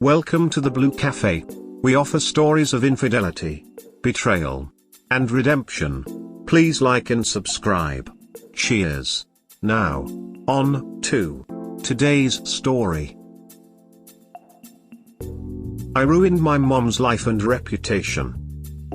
Welcome to the Blue Cafe. We offer stories of infidelity, betrayal, and redemption. Please like and subscribe. Cheers. Now, on to today's story. I ruined my mom's life and reputation.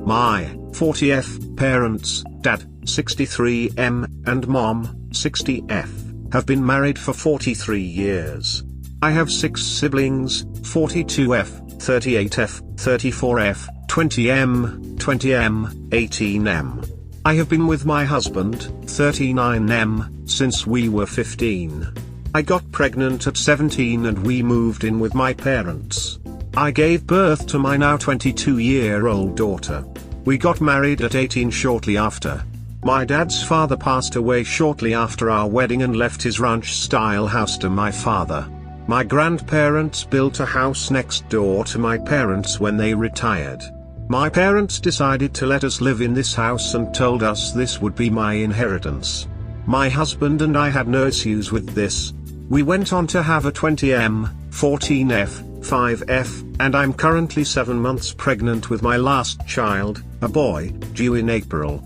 My 40F parents, dad 63M and mom 60F, have been married for 43 years. I have 6 siblings, 42F, 38F, 34F, 20M, 20M, 18M. I have been with my husband, 39M, since we were 15. I got pregnant at 17 and we moved in with my parents. I gave birth to my now 22-year-old daughter. We got married at 18 shortly after. My dad's father passed away shortly after our wedding and left his ranch-style house to my father. My grandparents built a house next door to my parents when they retired. My parents decided to let us live in this house and told us this would be my inheritance. My husband and I had no issues with this. We went on to have a 20M, 14F, 5F, and I'm currently 7 months pregnant with my last child, a boy, due in April.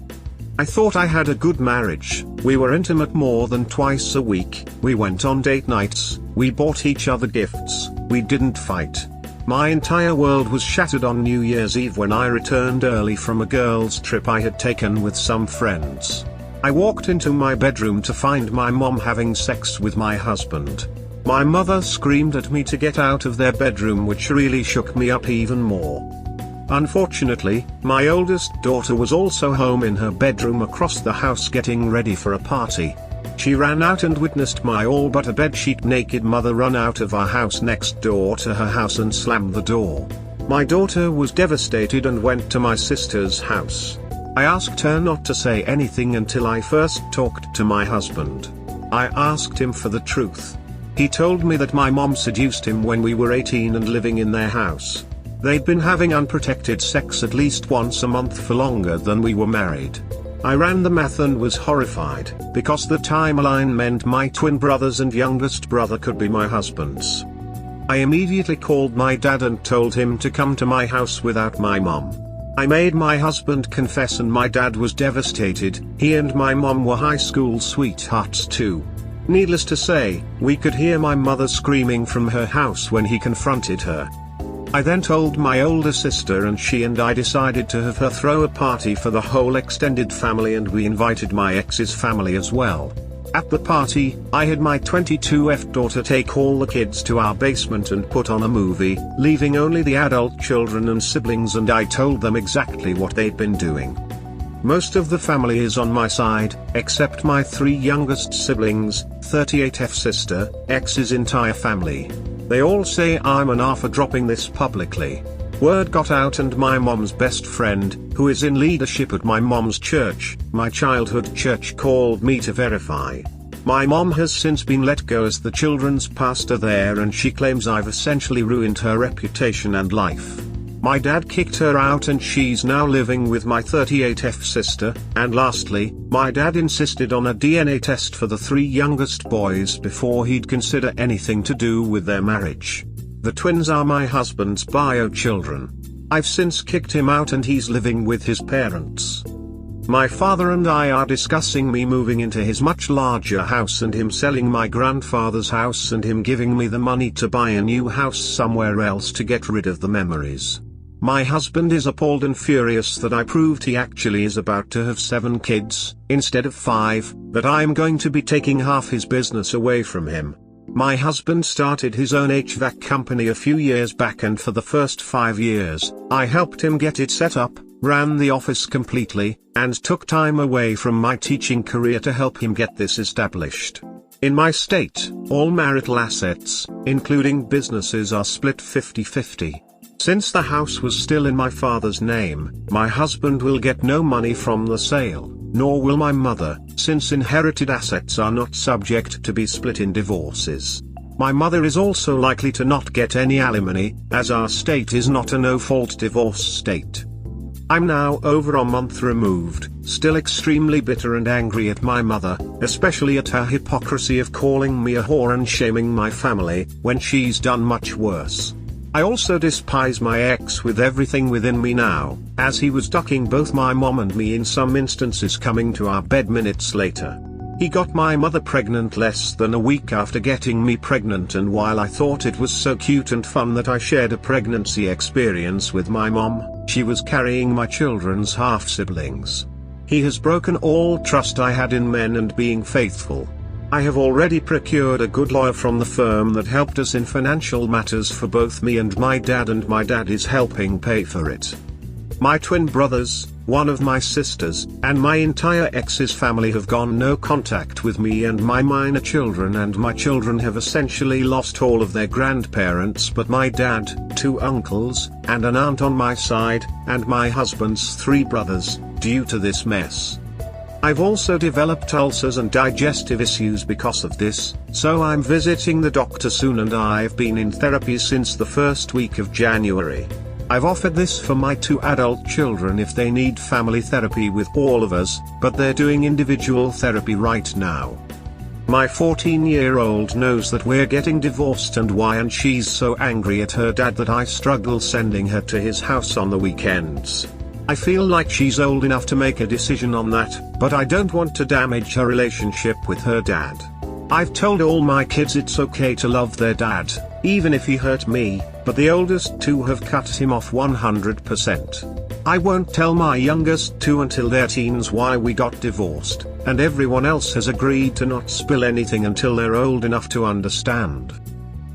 I thought I had a good marriage. We were intimate more than twice a week, we went on date nights, we bought each other gifts, we didn't fight. My entire world was shattered on New Year's Eve when I returned early from a girls' trip I had taken with some friends. I walked into my bedroom to find my mom having sex with my husband. My mother screamed at me to get out of their bedroom, which really shook me up even more. Unfortunately, my oldest daughter was also home in her bedroom across the house getting ready for a party. She ran out and witnessed my all but a bedsheet naked mother run out of our house next door to her house and slam the door. My daughter was devastated and went to my sister's house. I asked her not to say anything until I first talked to my husband. I asked him for the truth. He told me that my mom seduced him when we were 18 and living in their house. They'd been having unprotected sex at least once a month for longer than we were married. I ran the math and was horrified, because the timeline meant my twin brothers and youngest brother could be my husband's. I immediately called my dad and told him to come to my house without my mom. I made my husband confess and my dad was devastated. He and my mom were high school sweethearts too. Needless to say, we could hear my mother screaming from her house when he confronted her. I then told my older sister and she and I decided to have her throw a party for the whole extended family, and we invited my ex's family as well. At the party, I had my 22F daughter take all the kids to our basement and put on a movie, leaving only the adult children and siblings, and I told them exactly what they'd been doing. Most of the family is on my side, except my 3 youngest siblings, 38F sister, ex's entire family. They all say I'm an A for dropping this publicly. Word got out and my mom's best friend, who is in leadership at my mom's church, my childhood church, called me to verify. My mom has since been let go as the children's pastor there, and she claims I've essentially ruined her reputation and life. My dad kicked her out and she's now living with my 38F sister, and lastly, my dad insisted on a DNA test for the 3 youngest boys before he'd consider anything to do with their marriage. The twins are my husband's bio children. I've since kicked him out and he's living with his parents. My father and I are discussing me moving into his much larger house and him selling my grandfather's house and him giving me the money to buy a new house somewhere else to get rid of the memories. My husband is appalled and furious that I proved he actually is about to have 7 kids, instead of 5, that I'm going to be taking half his business away from him. My husband started his own HVAC company a few years back, and for the first 5 years, I helped him get it set up, ran the office completely, and took time away from my teaching career to help him get this established. In my state, all marital assets, including businesses, are split 50-50. Since the house was still in my father's name, my husband will get no money from the sale, nor will my mother, since inherited assets are not subject to be split in divorces. My mother is also likely to not get any alimony, as our state is not a no-fault divorce state. I'm now over a month removed, still extremely bitter and angry at my mother, especially at her hypocrisy of calling me a whore and shaming my family, when she's done much worse. I also despise my ex with everything within me now, as he was ducking both my mom and me in some instances, coming to our bed minutes later. He got my mother pregnant less than a week after getting me pregnant, and while I thought it was so cute and fun that I shared a pregnancy experience with my mom, she was carrying my children's half-siblings. He has broken all trust I had in men and being faithful. I have already procured a good lawyer from the firm that helped us in financial matters for both me and my dad is helping pay for it. My twin brothers, one of my sisters, and my entire ex's family have gone no contact with me and my minor children, and my children have essentially lost all of their grandparents but my dad, 2 uncles, and an aunt on my side, and my husband's 3 brothers, due to this mess. I've also developed ulcers and digestive issues because of this, so I'm visiting the doctor soon, and I've been in therapy since the first week of January. I've offered this for my 2 adult children if they need family therapy with all of us, but they're doing individual therapy right now. My 14-year-old knows that we're getting divorced and why, and she's so angry at her dad that I struggle sending her to his house on the weekends. I feel like she's old enough to make a decision on that, but I don't want to damage her relationship with her dad. I've told all my kids it's okay to love their dad, even if he hurt me, but the oldest 2 have cut him off 100%. I won't tell my youngest 2 until they're teens why we got divorced, and everyone else has agreed to not spill anything until they're old enough to understand.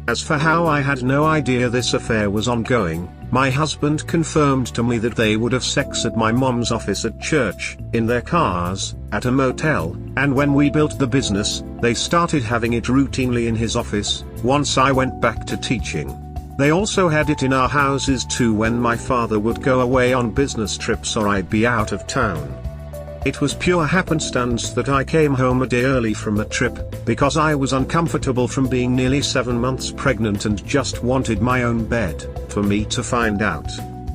As for how I had no idea this affair was ongoing, my husband confirmed to me that they would have sex at my mom's office, at church, in their cars, at a motel, and when we built the business, they started having it routinely in his office, once I went back to teaching. They also had it in our houses too when my father would go away on business trips or I'd be out of town. It was pure happenstance that I came home a day early from a trip, because I was uncomfortable from being nearly 7 months pregnant and just wanted my own bed, for me to find out.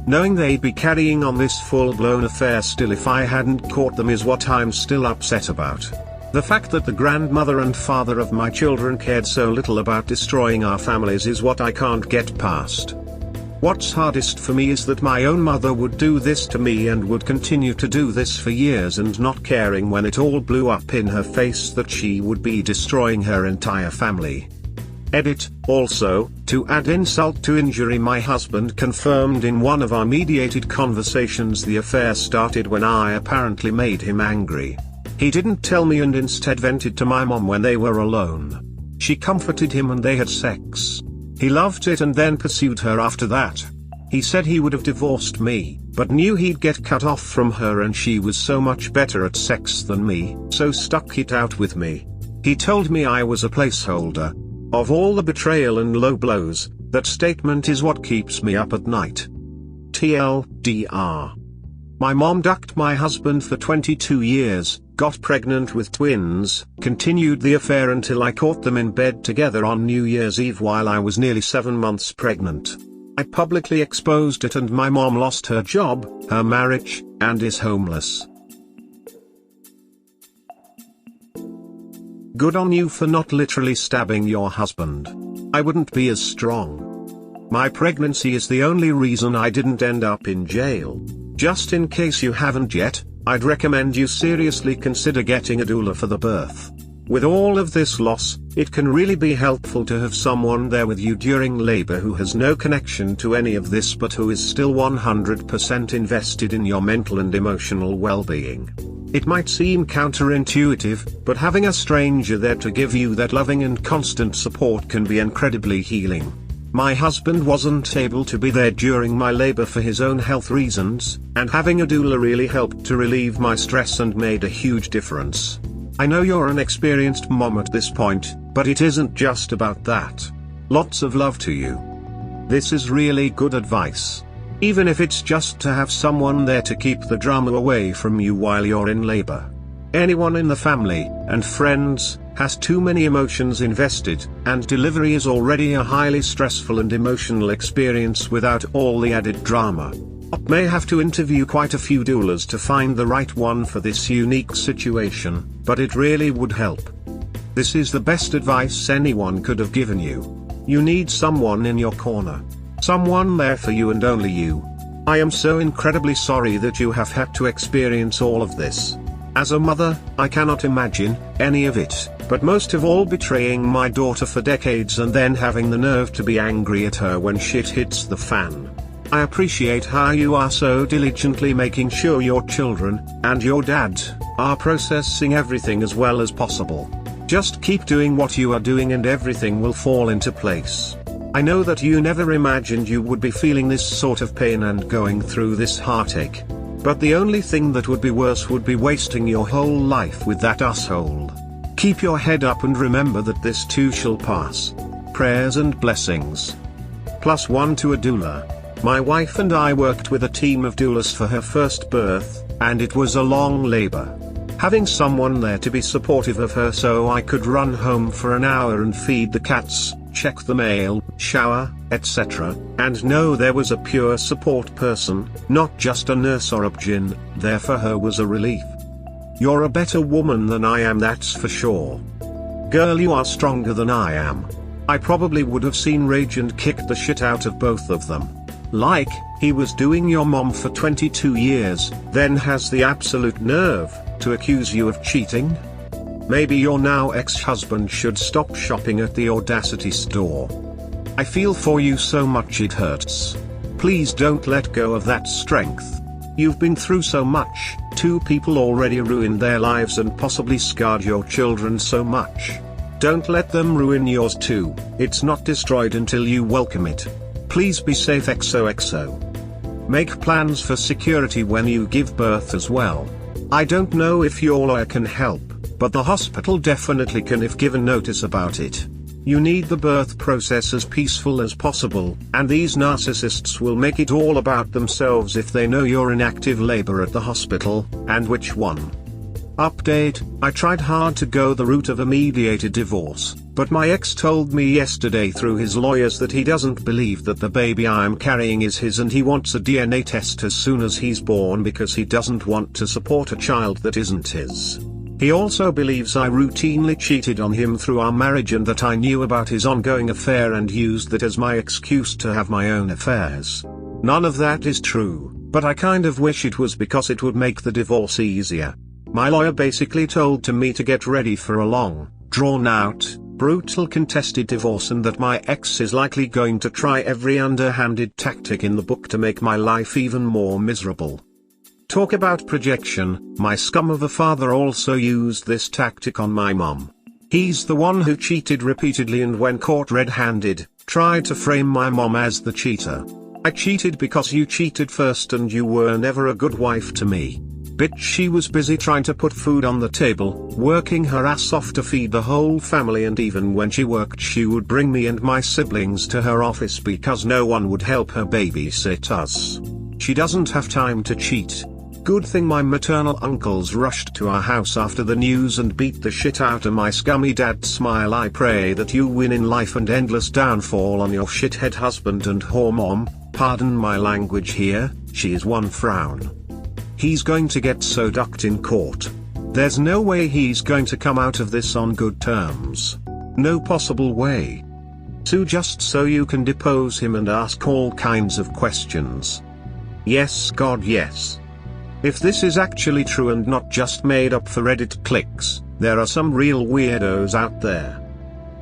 Knowing they'd be carrying on this full-blown affair still if I hadn't caught them is what I'm still upset about. The fact that the grandmother and father of my children cared so little about destroying our families is what I can't get past. What's hardest for me is that my own mother would do this to me and would continue to do this for years, and not caring when it all blew up in her face that she would be destroying her entire family. Edit. Also, to add insult to injury, my husband confirmed in one of our mediated conversations the affair started when I apparently made him angry. He didn't tell me and instead vented to my mom when they were alone. She comforted him and they had sex. He loved it and then pursued her after that. He said he would have divorced me, but knew he'd get cut off from her and she was so much better at sex than me, so stuck it out with me. He told me I was a placeholder. Of all the betrayal and low blows, that statement is what keeps me up at night. TLDR. My mom ducked my husband for 22 years, got pregnant with twins, continued the affair until I caught them in bed together on New Year's Eve while I was nearly 7 months pregnant. I publicly exposed it and my mom lost her job, her marriage, and is homeless. Good on you for not literally stabbing your husband. I wouldn't be as strong. My pregnancy is the only reason I didn't end up in jail. Just in case you haven't yet, I'd recommend you seriously consider getting a doula for the birth. With all of this loss, it can really be helpful to have someone there with you during labor who has no connection to any of this but who is still 100% invested in your mental and emotional well-being. It might seem counterintuitive, but having a stranger there to give you that loving and constant support can be incredibly healing. My husband wasn't able to be there during my labor for his own health reasons, and having a doula really helped to relieve my stress and made a huge difference. I know you're an experienced mom at this point, but it isn't just about that. Lots of love to you. This is really good advice. Even if it's just to have someone there to keep the drama away from you while you're in labor. Anyone in the family, and friends, has too many emotions invested, and delivery is already a highly stressful and emotional experience without all the added drama. I may have to interview quite a few doulas to find the right one for this unique situation, but it really would help. This is the best advice anyone could have given you. You need someone in your corner. Someone there for you and only you. I am so incredibly sorry that you have had to experience all of this. As a mother, I cannot imagine any of it, but most of all betraying my daughter for decades and then having the nerve to be angry at her when shit hits the fan. I appreciate how you are so diligently making sure your children, and your dad, are processing everything as well as possible. Just keep doing what you are doing and everything will fall into place. I know that you never imagined you would be feeling this sort of pain and going through this heartache. But the only thing that would be worse would be wasting your whole life with that asshole. Keep your head up and remember that this too shall pass. Prayers and blessings. +1 to a doula. My wife and I worked with a team of doulas for her first birth, and it was a long labor. Having someone there to be supportive of her so I could run home for an hour and feed the cats, check the mail, shower, etc., and know there was a pure support person, not just a nurse or obgyn, there for her was a relief. You're a better woman than I am, that's for sure. Girl, you are stronger than I am. I probably would have seen rage and kicked the shit out of both of them. Like, he was doing your mom for 22 years, then has the absolute nerve to accuse you of cheating? Maybe your now ex-husband should stop shopping at the Audacity store. I feel for you so much it hurts. Please don't let go of that strength. You've been through so much, 2 people already ruined their lives and possibly scarred your children so much. Don't let them ruin yours too, it's not destroyed until you welcome it. Please be safe XOXO. Make plans for security when you give birth as well. I don't know if your lawyer can help, but the hospital definitely can if given notice about it. You need the birth process as peaceful as possible, and these narcissists will make it all about themselves if they know you're in active labor at the hospital, and which one. Update: I tried hard to go the route of a mediated divorce, but my ex told me yesterday through his lawyers that he doesn't believe that the baby I'm carrying is his and he wants a DNA test as soon as he's born because he doesn't want to support a child that isn't his. He also believes I routinely cheated on him through our marriage and that I knew about his ongoing affair and used that as my excuse to have my own affairs. None of that is true, but I kind of wish it was because it would make the divorce easier. My lawyer basically told me to get ready for a long, drawn-out, brutal contested divorce and that my ex is likely going to try every underhanded tactic in the book to make my life even more miserable. Talk about projection, my scum of a father also used this tactic on my mom. He's the one who cheated repeatedly and when caught red-handed, tried to frame my mom as the cheater. I cheated because you cheated first and you were never a good wife to me. Bitch, she was busy trying to put food on the table, working her ass off to feed the whole family, and even when she worked she would bring me and my siblings to her office because no one would help her babysit us. She doesn't have time to cheat. Good thing my maternal uncles rushed to our house after the news and beat the shit out of my scummy dad. Smile. I pray that you win in life and endless downfall on your shithead husband and whore mom. Pardon my language here, she is one frown. He's going to get so ducked in court. There's no way he's going to come out of this on good terms. No possible way. So just so you can depose him and ask all kinds of questions. Yes, God, yes. If this is actually true and not just made up for Reddit clicks, there are some real weirdos out there.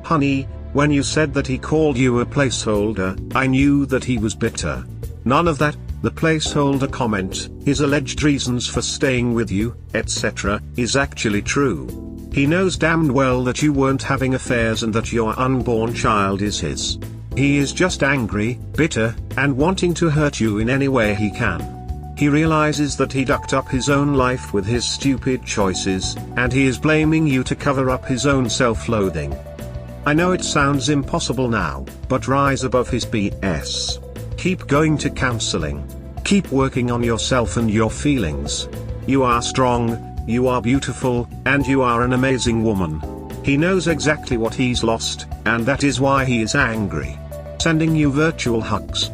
Honey, when you said that he called you a placeholder, I knew that he was bitter. None of that. The placeholder comment, his alleged reasons for staying with you, etc., is actually true. He knows damned well that you weren't having affairs and that your unborn child is his. He is just angry, bitter, and wanting to hurt you in any way he can. He realizes that he ducked up his own life with his stupid choices, and he is blaming you to cover up his own self-loathing. I know it sounds impossible now, but rise above his BS. Keep going to counseling. Keep working on yourself and your feelings. You are strong, you are beautiful, and you are an amazing woman. He knows exactly what he's lost, and that is why he is angry. Sending you virtual hugs.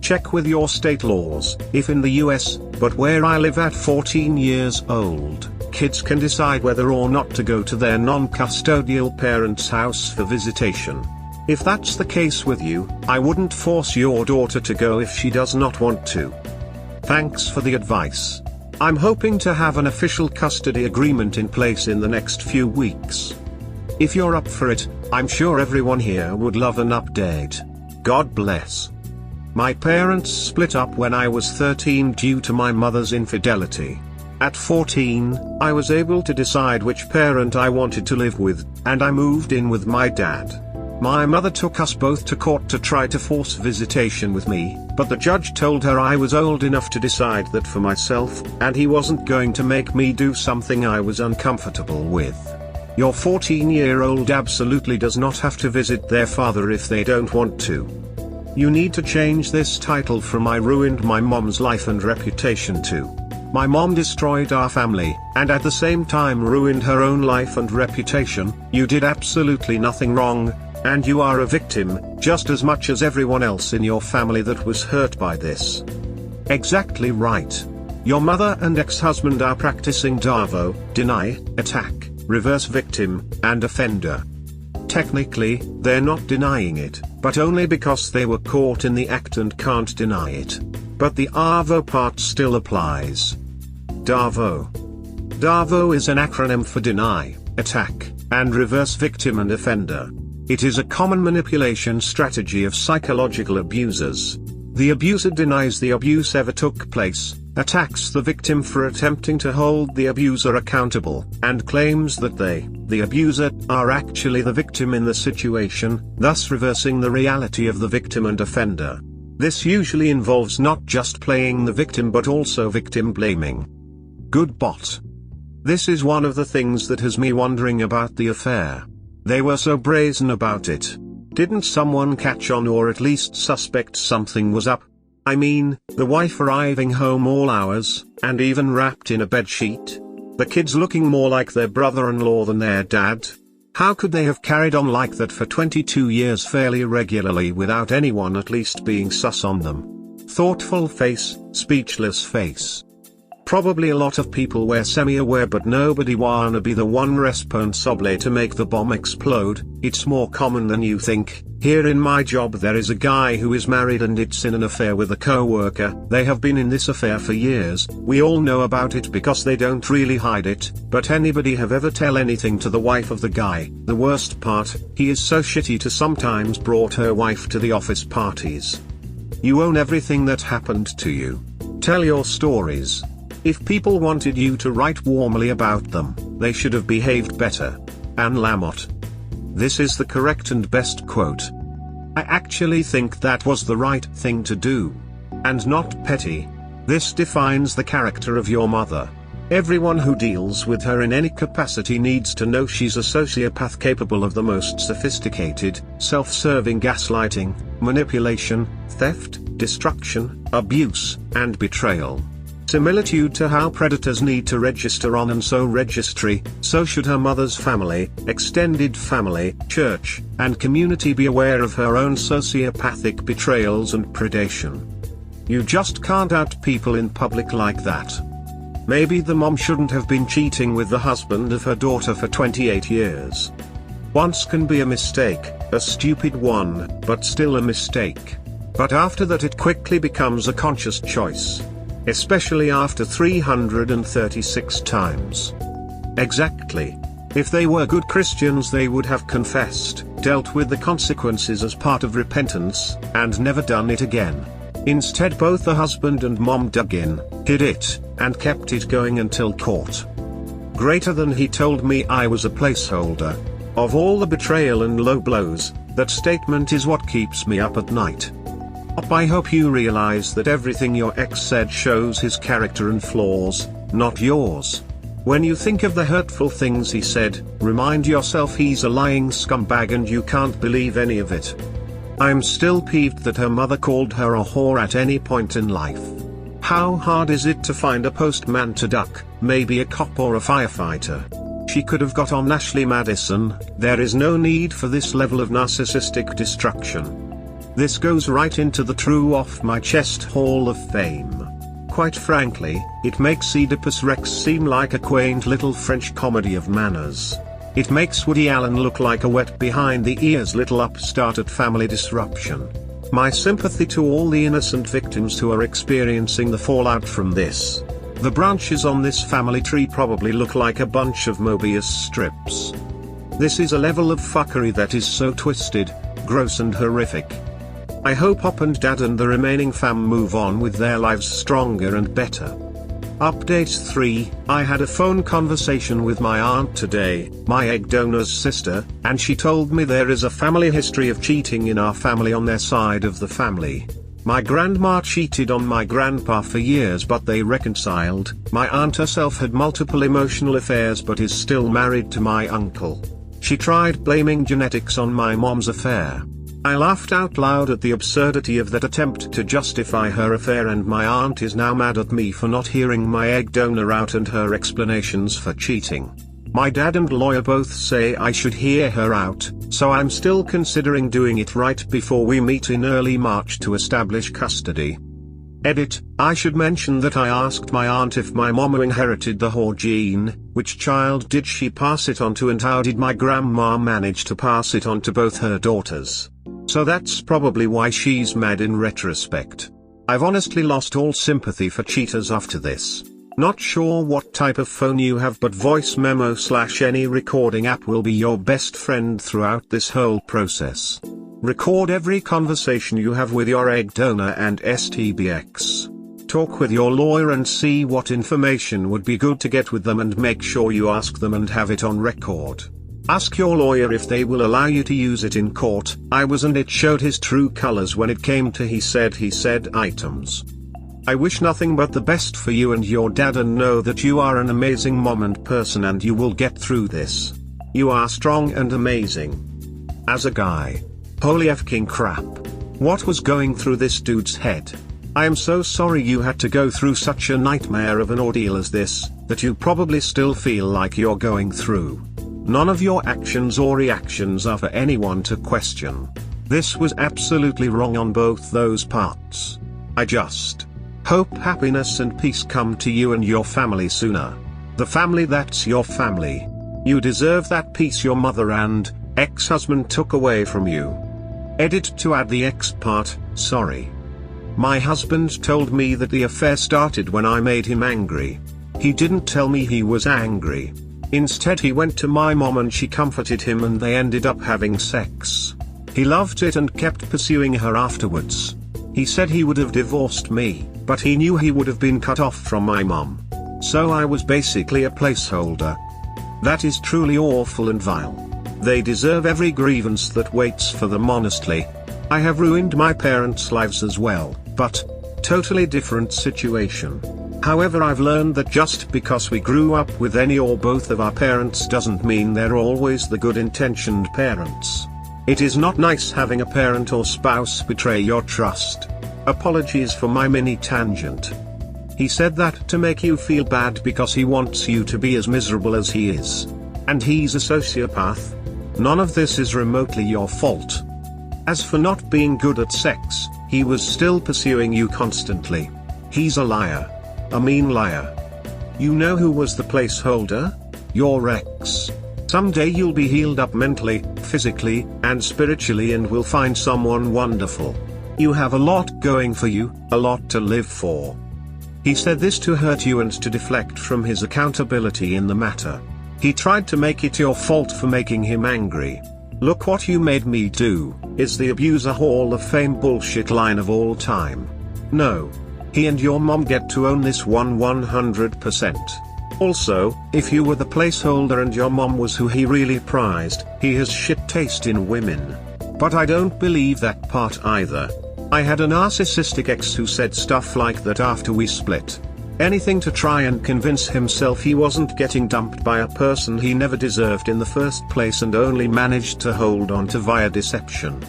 Check with your state laws, if in the US, but where I live at 14 years old, kids can decide whether or not to go to their non-custodial parents' house for visitation. If that's the case with you, I wouldn't force your daughter to go if she does not want to. Thanks for the advice. I'm hoping to have an official custody agreement in place in the next few weeks. If you're up for it, I'm sure everyone here would love an update. God bless. My parents split up when I was 13 due to my mother's infidelity. At 14, I was able to decide which parent I wanted to live with, and I moved in with my dad. My mother took us both to court to try to force visitation with me, but the judge told her I was old enough to decide that for myself, and he wasn't going to make me do something I was uncomfortable with. Your 14-year-old absolutely does not have to visit their father if they don't want to. You need to change this title from "I ruined my mom's life and reputation" to "My mom destroyed our family, and at the same time ruined her own life and reputation. You did absolutely nothing wrong, and you are a victim, just as much as everyone else in your family that was hurt by this." Exactly right. Your mother and ex-husband are practicing DAVO, deny, attack, reverse victim, and offender. Technically, they're not denying it, but only because they were caught in the act and can't deny it. But the AVO part still applies. DAVO. DAVO is an acronym for deny, attack, and reverse victim and offender. It is a common manipulation strategy of psychological abusers. The abuser denies the abuse ever took place, attacks the victim for attempting to hold the abuser accountable, and claims that they, the abuser, are actually the victim in the situation, thus reversing the reality of the victim and offender. This usually involves not just playing the victim but also victim blaming. Good bot. This is one of the things that has me wondering about the affair. They were so brazen about it. Didn't someone catch on or at least suspect something was up? I mean, the wife arriving home all hours, and even wrapped in a bedsheet. The kids looking more like their brother-in-law than their dad. How could they have carried on like that for 22 years fairly regularly without anyone at least being sus on them? Thoughtful face, speechless face. Probably a lot of people were semi-aware but nobody wanna be the one responsable to make the bomb explode. It's more common than you think. Here in my job there is a guy who is married and it's in an affair with a co-worker. They have been in this affair for years. We all know about it because they don't really hide it, but anybody have ever tell anything to the wife of the guy? The worst part, he is so shitty to sometimes brought her wife to the office parties. You own everything that happened to you. Tell your stories. If people wanted you to write warmly about them, they should have behaved better. Anne Lamott. This is the correct and best quote. I actually think that was the right thing to do. And not petty. This defines the character of your mother. Everyone who deals with her in any capacity needs to know she's a sociopath capable of the most sophisticated, self-serving gaslighting, manipulation, theft, destruction, abuse, and betrayal. Similitude to how predators need to register on and so registry, so should her mother's family, extended family, church, and community be aware of her own sociopathic betrayals and predation. You just can't out people in public like that. Maybe the mom shouldn't have been cheating with the husband of her daughter for 28 years. Once can be a mistake, a stupid one, but still a mistake. But after that it quickly becomes a conscious choice. Especially after 336 times. Exactly. If they were good Christians they would have confessed, dealt with the consequences as part of repentance, and never done it again. Instead both the husband and mom dug in, hid it, and kept it going until caught. Greater than he told me I was a placeholder. Of all the betrayal and low blows, that statement is what keeps me up at night. I hope you realize that everything your ex said shows his character and flaws, not yours. When you think of the hurtful things he said, remind yourself he's a lying scumbag and you can't believe any of it. I'm still peeved that her mother called her a whore at any point in life. How hard is it to find a postman to duck, maybe a cop or a firefighter? She could have got on Ashley Madison. There is no need for this level of narcissistic destruction. This goes right into the true off-my-chest Hall of Fame. Quite frankly, it makes Oedipus Rex seem like a quaint little French comedy of manners. It makes Woody Allen look like a wet behind the ears little upstart at family disruption. My sympathy to all the innocent victims who are experiencing the fallout from this. The branches on this family tree probably look like a bunch of Mobius strips. This is a level of fuckery that is so twisted, gross and horrific. I hope Op and Dad and the remaining fam move on with their lives stronger and better. Update 3, I had a phone conversation with my aunt today, my egg donor's sister, and she told me there is a family history of cheating in our family on their side of the family. My grandma cheated on my grandpa for years but they reconciled. My aunt herself had multiple emotional affairs but is still married to my uncle. She tried blaming genetics on my mom's affair. I laughed out loud at the absurdity of that attempt to justify her affair, and my aunt is now mad at me for not hearing my egg donor out and her explanations for cheating. My dad and lawyer both say I should hear her out, so I'm still considering doing it right before we meet in early March to establish custody. Edit, I should mention that I asked my aunt if my mom inherited the whore gene, which child did she pass it on to, and how did my grandma manage to pass it on to both her daughters. So that's probably why she's mad in retrospect. I've honestly lost all sympathy for cheaters after this. Not sure what type of phone you have, but voice memo / any recording app will be your best friend throughout this whole process. Record every conversation you have with your egg donor and STBX. Talk with your lawyer and see what information would be good to get with them, and make sure you ask them and have it on record. Ask your lawyer if they will allow you to use it in court. I was, and it showed his true colors when it came to he said items. I wish nothing but the best for you and your dad, and know that you are an amazing mom and person and you will get through this. You are strong and amazing. As a guy. Holy fking crap. What was going through this dude's head? I am so sorry you had to go through such a nightmare of an ordeal as this, that you probably still feel like you're going through. None of your actions or reactions are for anyone to question. This was absolutely wrong on both those parts. I just hope happiness and peace come to you and your family sooner. The family that's your family. You deserve that peace your mother and ex-husband took away from you. Edit to add the X part, sorry. My husband told me that the affair started when I made him angry. He didn't tell me he was angry. Instead he went to my mom and she comforted him and they ended up having sex. He loved it and kept pursuing her afterwards. He said he would have divorced me, but he knew he would have been cut off from my mom. So I was basically a placeholder. That is truly awful and vile. They deserve every grievance that waits for them, honestly. I have ruined my parents' lives as well, but totally different situation. However, I've learned that just because we grew up with any or both of our parents doesn't mean they're always the good-intentioned parents. It is not nice having a parent or spouse betray your trust. Apologies for my mini tangent. He said that to make you feel bad because he wants you to be as miserable as he is. And he's a sociopath. None of this is remotely your fault. As for not being good at sex, he was still pursuing you constantly. He's a liar. A mean liar. You know who was the placeholder? Your ex. Someday you'll be healed up mentally, physically, and spiritually and will find someone wonderful. You have a lot going for you, a lot to live for. He said this to hurt you and to deflect from his accountability in the matter. He tried to make it your fault for making him angry. Look what you made me do, is the abuser Hall of Fame bullshit line of all time. No. He and your mom get to own this one 100%. Also, if you were the placeholder and your mom was who he really prized, he has shit taste in women. But I don't believe that part either. I had a narcissistic ex who said stuff like that after we split. Anything to try and convince himself he wasn't getting dumped by a person he never deserved in the first place and only managed to hold on to via deception.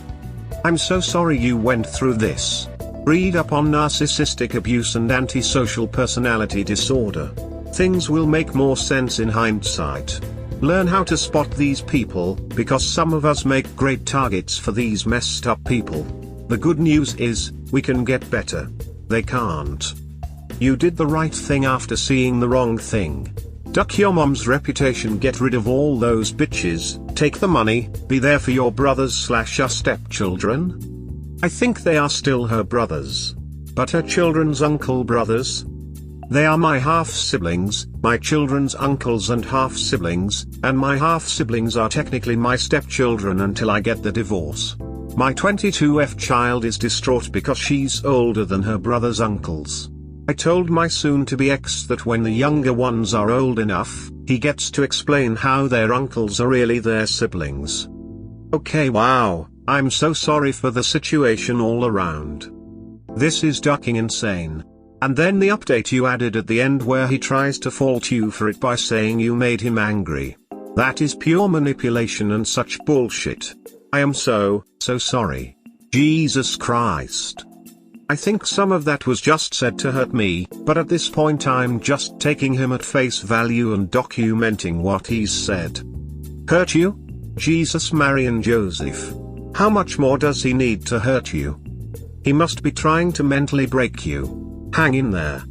I'm so sorry you went through this. Read up on narcissistic abuse and antisocial personality disorder. Things will make more sense in hindsight. Learn how to spot these people, because some of us make great targets for these messed up people. The good news is, we can get better. They can't. You did the right thing after seeing the wrong thing. Duck your mom's reputation, get rid of all those bitches, take the money, be there for your brothers/her stepchildren? I think they are still her brothers. But her children's uncle brothers? They are my half-siblings, my children's uncles and half-siblings, and my half-siblings are technically my stepchildren until I get the divorce. My 22F child is distraught because she's older than her brother's uncles. I told my soon-to-be ex that when the younger ones are old enough, he gets to explain how their uncles are really their siblings. Okay, wow, I'm so sorry for the situation all around. This is ducking insane. And then the update you added at the end where he tries to fault you for it by saying you made him angry. That is pure manipulation and such bullshit. I am so sorry. Jesus Christ. I think some of that was just said to hurt me, but at this point I'm just taking him at face value and documenting what he's said. Hurt you? Jesus, Mary and Joseph. How much more does he need to hurt you? He must be trying to mentally break you. Hang in there.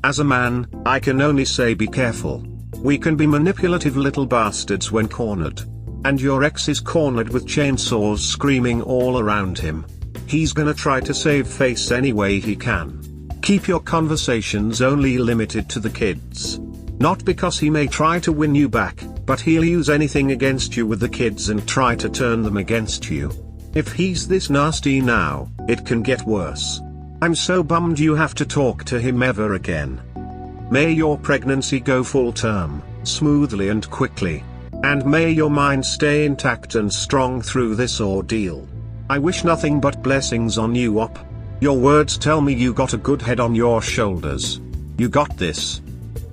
As a man, I can only say be careful. We can be manipulative little bastards when cornered. And your ex is cornered with chainsaws screaming all around him. He's gonna try to save face any way he can. Keep your conversations only limited to the kids. Not because he may try to win you back, but he'll use anything against you with the kids and try to turn them against you. If he's this nasty now, it can get worse. I'm so bummed you have to talk to him ever again. May your pregnancy go full term, smoothly and quickly. And may your mind stay intact and strong through this ordeal. I wish nothing but blessings on you, op. Your words tell me you got a good head on your shoulders. You got this.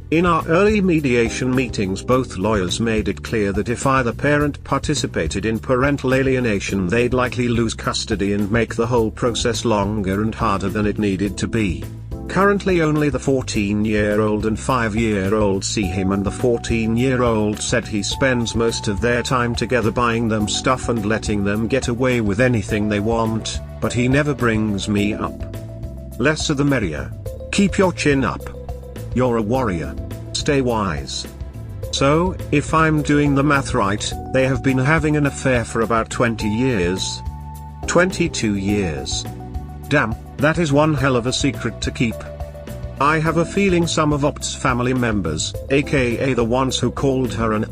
In our early mediation meetings, both lawyers made it clear that if either parent participated in parental alienation, they'd likely lose custody and make the whole process longer and harder than it needed to be. Currently only the 14-year-old and 5-year-old see him, and the 14-year-old said he spends most of their time together buying them stuff and letting them get away with anything they want, but he never brings me up. Lesser the merrier. Keep your chin up. You're a warrior. Stay wise. So, if I'm doing the math right, they have been having an affair for about 20 years. 22 years. Damn, that is one hell of a secret to keep. I have a feeling some of Opt's family members, aka the ones who called her an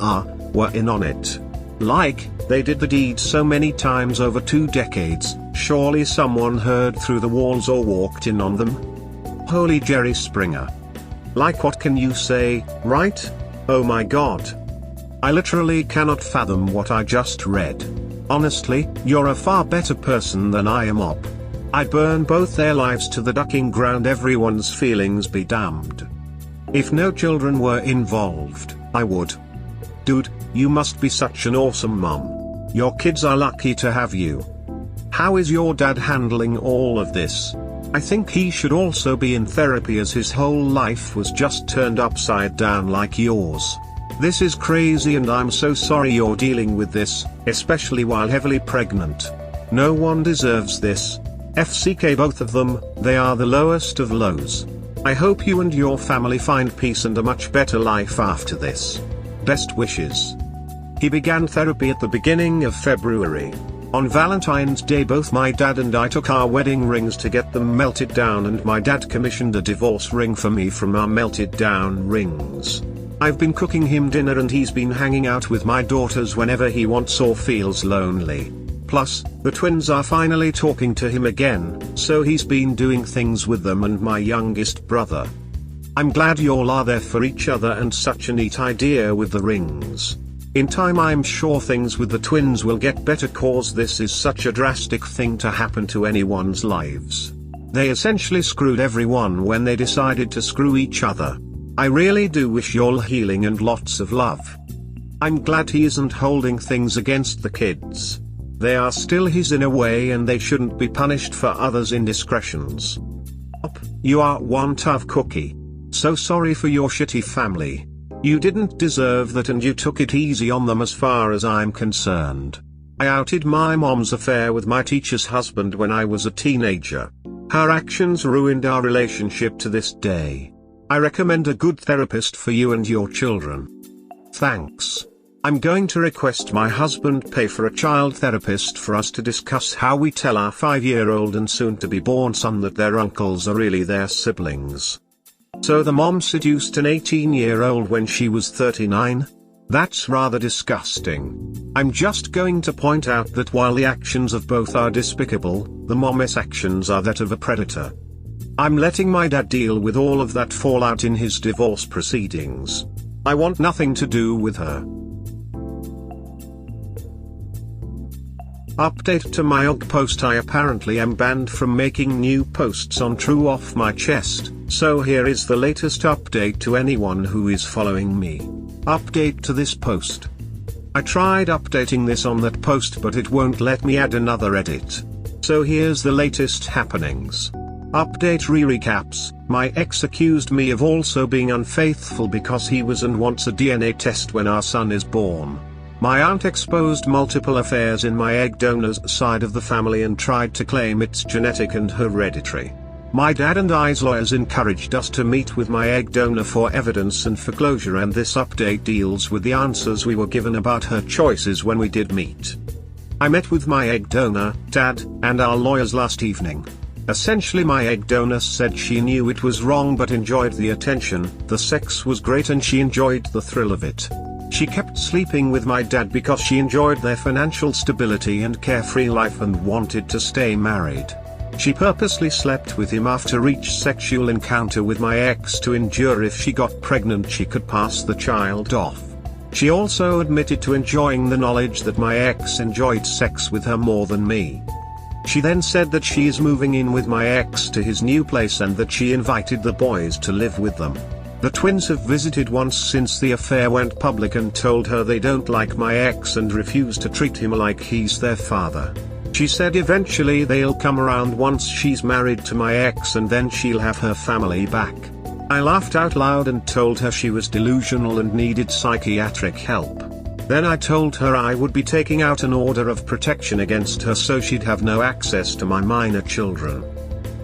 were in on it. Like, they did the deed so many times over 2 decades, surely someone heard through the walls or walked in on them? Holy Jerry Springer. Like, what can you say, right? Oh my god. I literally cannot fathom what I just read. Honestly, you're a far better person than I am, Op. I'd burn both their lives to the ducking ground, everyone's feelings be damned. If no children were involved, I would. Dude, you must be such an awesome mom. Your kids are lucky to have you. How is your dad handling all of this? I think he should also be in therapy, as his whole life was just turned upside down like yours. This is crazy and I'm so sorry you're dealing with this, especially while heavily pregnant. No one deserves this. FCK both of them, they are the lowest of lows. I hope you and your family find peace and a much better life after this. Best wishes. He began therapy at the beginning of February. On Valentine's Day both my dad and I took our wedding rings to get them melted down, and my dad commissioned a divorce ring for me from our melted down rings. I've been cooking him dinner and he's been hanging out with my daughters whenever he wants or feels lonely. Plus, the twins are finally talking to him again, so he's been doing things with them and my youngest brother. I'm glad y'all are there for each other, and such a neat idea with the rings. In time I'm sure things with the twins will get better, cause this is such a drastic thing to happen to anyone's lives. They essentially screwed everyone when they decided to screw each other. I really do wish y'all healing and lots of love. I'm glad he isn't holding things against the kids. They are still his in a way, and they shouldn't be punished for others' indiscretions. You are one tough cookie. So sorry for your shitty family. You didn't deserve that, and you took it easy on them as far as I'm concerned. I outed my mom's affair with my teacher's husband when I was a teenager. Her actions ruined our relationship to this day. I recommend a good therapist for you and your children. Thanks. I'm going to request my husband pay for a child therapist for us to discuss how we tell our 5-year-old and soon-to-be-born son that their uncles are really their siblings. So the mom seduced an 18-year-old when she was 39? That's rather disgusting. I'm just going to point out that while the actions of both are despicable, the mom's actions are that of a predator. I'm letting my dad deal with all of that fallout in his divorce proceedings. I want nothing to do with her. Update to my OG post: I apparently am banned from making new posts on True Off My Chest, so here is the latest update to anyone who is following me. Update to this post. I tried updating this on that post but it won't let me add another edit. So here's the latest happenings. Update recaps: my ex accused me of also being unfaithful because he was and wants a DNA test when our son is born. My aunt exposed multiple affairs in my egg donor's side of the family and tried to claim it's genetic and hereditary. My dad and I's lawyers encouraged us to meet with my egg donor for evidence and for closure, and this update deals with the answers we were given about her choices when we did meet. I met with my egg donor, dad, and our lawyers last evening. Essentially, my egg donor said she knew it was wrong but enjoyed the attention, the sex was great and she enjoyed the thrill of it. She kept sleeping with my dad because she enjoyed their financial stability and carefree life and wanted to stay married. She purposely slept with him after each sexual encounter with my ex to ensure if she got pregnant she could pass the child off. She also admitted to enjoying the knowledge that my ex enjoyed sex with her more than me. She then said that she is moving in with my ex to his new place and that she invited the boys to live with them. The twins have visited once since the affair went public and told her they don't like my ex and refuse to treat him like he's their father. She said eventually they'll come around once she's married to my ex and then she'll have her family back. I laughed out loud and told her she was delusional and needed psychiatric help. Then I told her I would be taking out an order of protection against her so she'd have no access to my minor children.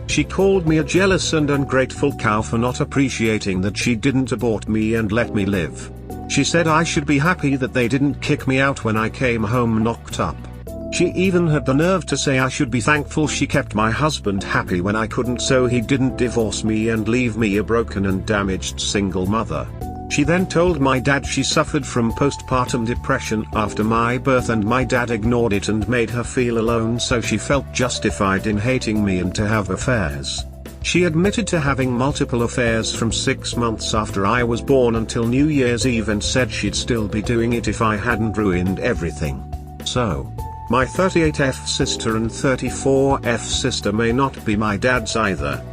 She called me a jealous and ungrateful cow for not appreciating that she didn't abort me and let me live. She said I should be happy that they didn't kick me out when I came home knocked up. She even had the nerve to say I should be thankful she kept my husband happy when I couldn't, so he didn't divorce me and leave me a broken and damaged single mother. She then told my dad she suffered from postpartum depression after my birth and my dad ignored it and made her feel alone, so she felt justified in hating me and to have affairs. She admitted to having multiple affairs from 6 months after I was born until New Year's Eve and said she'd still be doing it if I hadn't ruined everything. So, my 38F sister and 34F sister may not be my dad's either.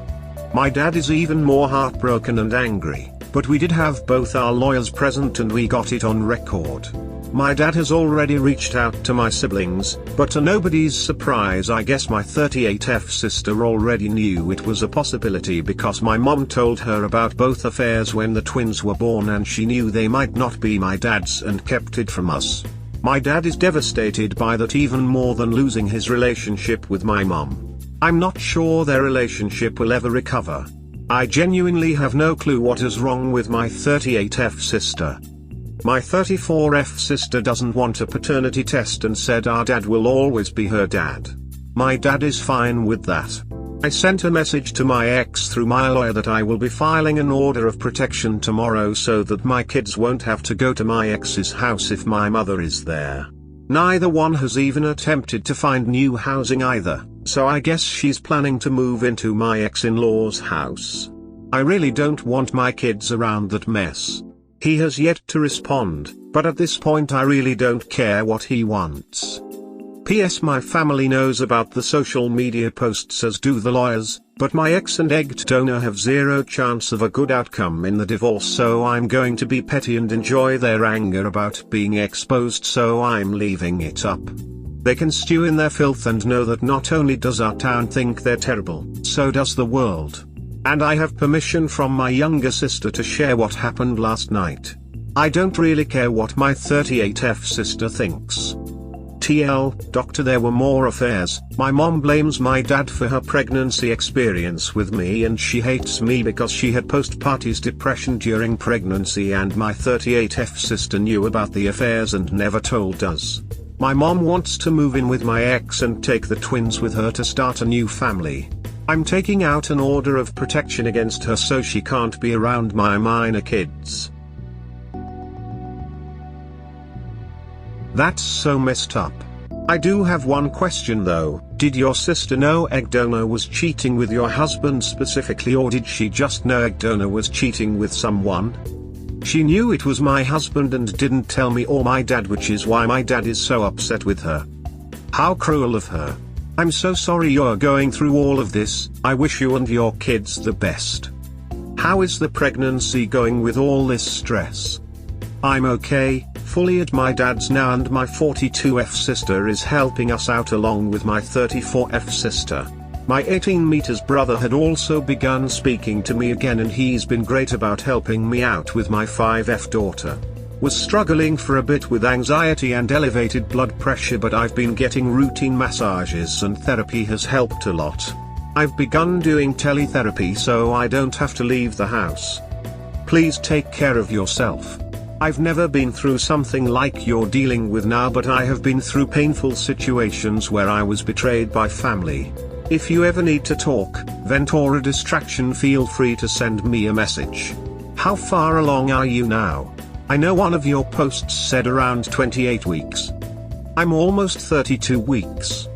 My dad is even more heartbroken and angry. But we did have both our lawyers present and we got it on record. My dad has already reached out to my siblings, but to nobody's surprise I guess my 38F sister already knew it was a possibility because my mom told her about both affairs when the twins were born and she knew they might not be my dad's and kept it from us. My dad is devastated by that even more than losing his relationship with my mom. I'm not sure their relationship will ever recover. I genuinely have no clue what is wrong with my 38F sister. My 34F sister doesn't want a paternity test and said our dad will always be her dad. My dad is fine with that. I sent a message to my ex through my lawyer that I will be filing an order of protection tomorrow so that my kids won't have to go to my ex's house if my mother is there. Neither one has even attempted to find new housing either, so I guess she's planning to move into my ex-in-law's house. I really don't want my kids around that mess. He has yet to respond, but at this point I really don't care what he wants. P.S. My family knows about the social media posts as do the lawyers, but my ex and egg donor have zero chance of a good outcome in the divorce, so I'm going to be petty and enjoy their anger about being exposed, so I'm leaving it up. They can stew in their filth and know that not only does our town think they're terrible, so does the world. And I have permission from my younger sister to share what happened last night. I don't really care what my 38F sister thinks. TL, doctor, there were more affairs. My mom blames my dad for her pregnancy experience with me, and she hates me because she had postpartum depression during pregnancy, and my 38F sister knew about the affairs and never told us. My mom wants to move in with my ex and take the twins with her to start a new family. I'm taking out an order of protection against her so she can't be around my minor kids. That's so messed up. I do have one question though. Did your sister know egg donor was cheating with your husband specifically, or did she just know egg donor was cheating with someone? She knew it was my husband and didn't tell me or my dad, which is why my dad is so upset with her. How cruel of her. I'm so sorry you're going through all of this. I wish you and your kids the best. How is the pregnancy going with all this stress? I'm okay, fully at my dad's now, and my 42F sister is helping us out along with my 34F sister. My 18 meters brother had also begun speaking to me again, and he's been great about helping me out with my 5F daughter. Was struggling for a bit with anxiety and elevated blood pressure, but I've been getting routine massages and therapy has helped a lot. I've begun doing teletherapy so I don't have to leave the house. Please take care of yourself. I've never been through something like you're dealing with now, but I have been through painful situations where I was betrayed by family. If you ever need to talk, vent, or a distraction, feel free to send me a message. How far along are you now? I know one of your posts said around 28 weeks. I'm almost 32 weeks.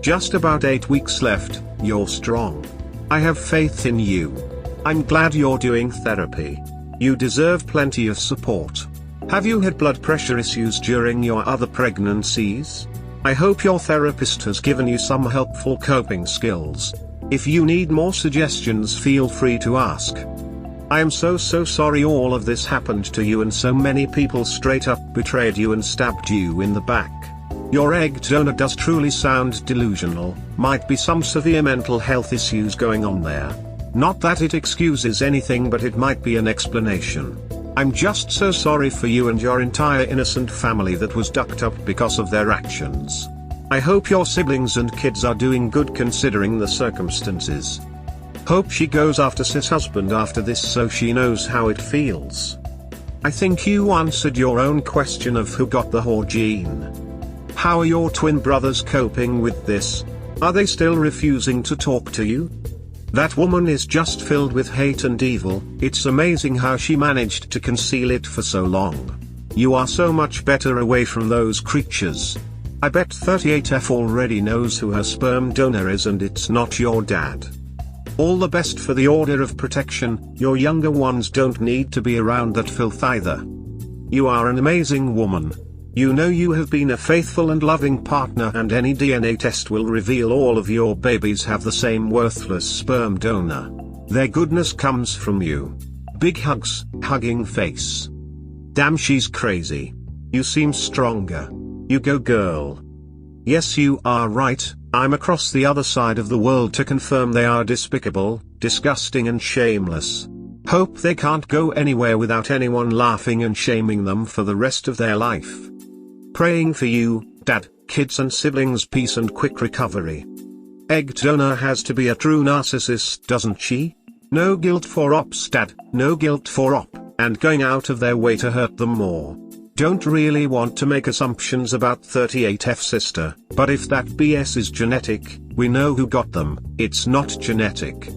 Just about 8 weeks left. You're strong. I have faith in you. I'm glad you're doing therapy. You deserve plenty of support. Have you had blood pressure issues during your other pregnancies? I hope your therapist has given you some helpful coping skills. If you need more suggestions, feel free to ask. I am so sorry all of this happened to you, and so many people straight up betrayed you and stabbed you in the back. Your egg donor does truly sound delusional. Might be some severe mental health issues going on there. Not that it excuses anything, but it might be an explanation. I'm just so sorry for you and your entire innocent family that was ducked up because of their actions. I hope your siblings and kids are doing good considering the circumstances. Hope she goes after cis husband after this so she knows how it feels. I think you answered your own question of who got the whore gene. How are your twin brothers coping with this? Are they still refusing to talk to you? That woman is just filled with hate and evil. It's amazing how she managed to conceal it for so long. You are so much better away from those creatures. I bet 38F already knows who her sperm donor is, and it's not your dad. All the best for the order of protection. Your younger ones don't need to be around that filth either. You are an amazing woman. You know you have been a faithful and loving partner, and any DNA test will reveal all of your babies have the same worthless sperm donor. Their goodness comes from you. Big hugs, hugging face. Damn, she's crazy. You seem stronger. You go, girl. Yes, you are right. I'm across the other side of the world to confirm they are despicable, disgusting, and shameless. Hope they can't go anywhere without anyone laughing and shaming them for the rest of their life. Praying for you, dad, kids and siblings, peace and quick recovery. Egg donor has to be a true narcissist, doesn't she? No guilt for ops, dad, no guilt for op, and going out of their way to hurt them more. Don't really want to make assumptions about 38F sister, but if that BS is genetic, we know who got them. It's not genetic.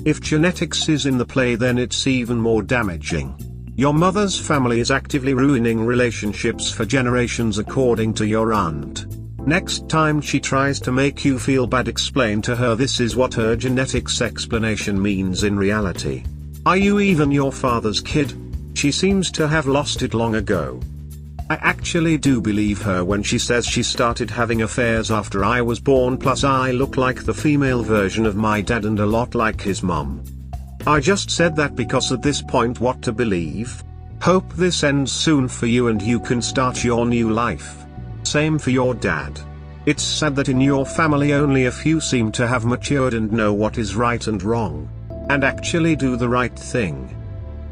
If genetics is in the play, then it's even more damaging. Your mother's family is actively ruining relationships for generations, according to your aunt. Next time she tries to make you feel bad, explain to her this is what her genetics explanation means in reality. Are you even your father's kid? She seems to have lost it long ago. I actually do believe her when she says she started having affairs after I was born, plus I look like the female version of my dad and a lot like his mom. I just said that because at this point, what to believe? Hope this ends soon for you and you can start your new life. Same for your dad. It's sad that in your family only a few seem to have matured and know what is right and wrong, and actually do the right thing.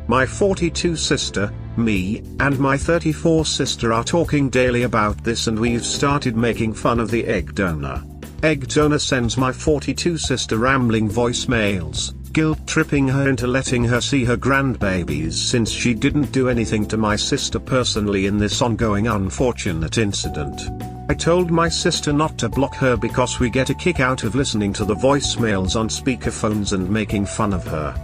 My 42 sister, me, and my 34 sister are talking daily about this, and we've started making fun of the egg donor. Egg donor sends my 42 sister rambling voicemails, guilt-tripping her into letting her see her grandbabies since she didn't do anything to my sister personally in this ongoing unfortunate incident. I told my sister not to block her because we get a kick out of listening to the voicemails on speakerphones and making fun of her.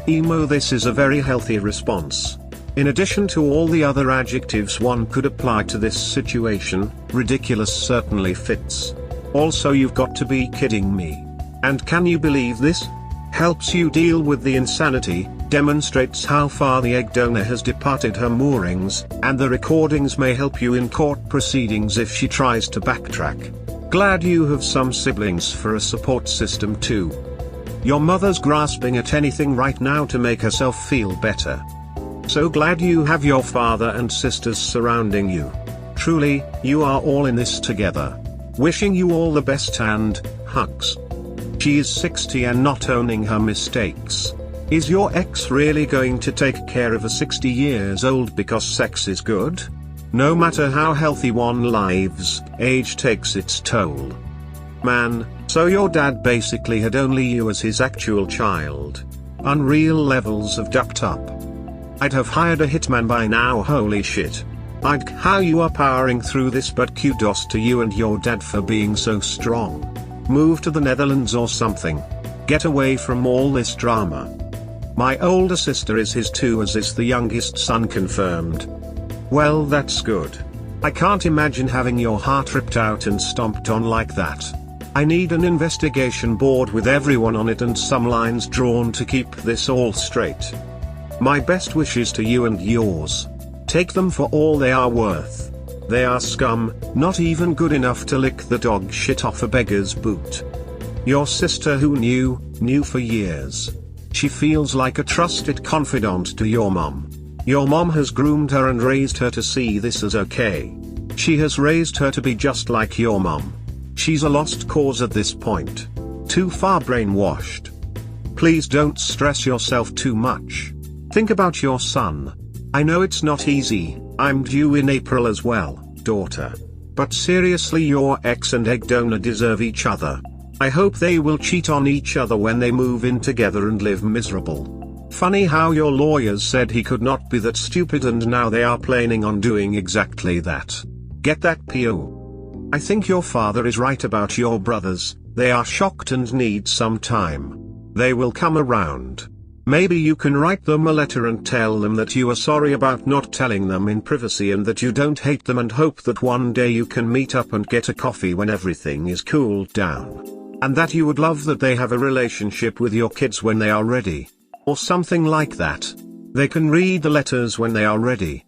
Emo, this is a very healthy response. In addition to all the other adjectives one could apply to this situation, ridiculous certainly fits. Also, you've got to be kidding me. And can you believe this? Helps you deal with the insanity, demonstrates how far the egg donor has departed her moorings, and the recordings may help you in court proceedings if she tries to backtrack. Glad you have some siblings for a support system too. Your mother's grasping at anything right now to make herself feel better. So glad you have your father and sisters surrounding you. Truly, you are all in this together. Wishing you all the best and hugs. She is 60 and not owning her mistakes. Is your ex really going to take care of a 60 years old because sex is good? No matter how healthy one lives, age takes its toll. Man, so your dad basically had only you as his actual child. Unreal levels of ducked up. I'd have hired a hitman by now, holy shit. How you are powering through this, but kudos to you and your dad for being so strong. Move to the Netherlands or something. Get away from all this drama. My older sister is his too, as is the youngest son confirmed. Well, that's good. I can't imagine having your heart ripped out and stomped on like that. I need an investigation board with everyone on it and some lines drawn to keep this all straight. My best wishes to you and yours. Take them for all they are worth. They are scum, not even good enough to lick the dog shit off a beggar's boot. Your sister who knew for years. She feels like a trusted confidant to your mom. Your mom has groomed her and raised her to see this as okay. She has raised her to be just like your mom. She's a lost cause at this point. Too far brainwashed. Please don't stress yourself too much. Think about your son. I know it's not easy, I'm due in April as well, daughter. But seriously, your ex and egg donor deserve each other. I hope they will cheat on each other when they move in together and live miserable. Funny how your lawyers said he could not be that stupid, and now they are planning on doing exactly that. Get that PO. I think your father is right about your brothers, they are shocked and need some time. They will come around. Maybe you can write them a letter and tell them that you are sorry about not telling them in privacy and that you don't hate them, and hope that one day you can meet up and get a coffee when everything is cooled down. And that you would love that they have a relationship with your kids when they are ready. Or something like that. They can read the letters when they are ready.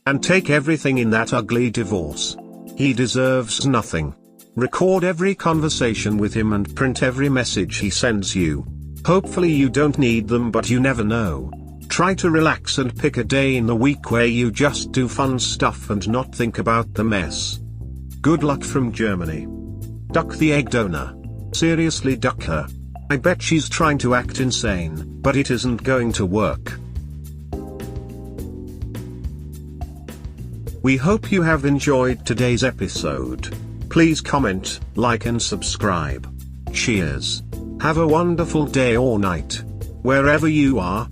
And take everything in that ugly divorce. He deserves nothing. Record every conversation with him and print every message he sends you. Hopefully you don't need them, but you never know. Try to relax and pick a day in the week where you just do fun stuff and not think about the mess. Good luck from Germany. Duck the egg donor. Seriously, duck her. I bet she's trying to act insane, but it isn't going to work. We hope you have enjoyed today's episode. Please comment, like and subscribe. Cheers. Have a wonderful day or night. Wherever you are.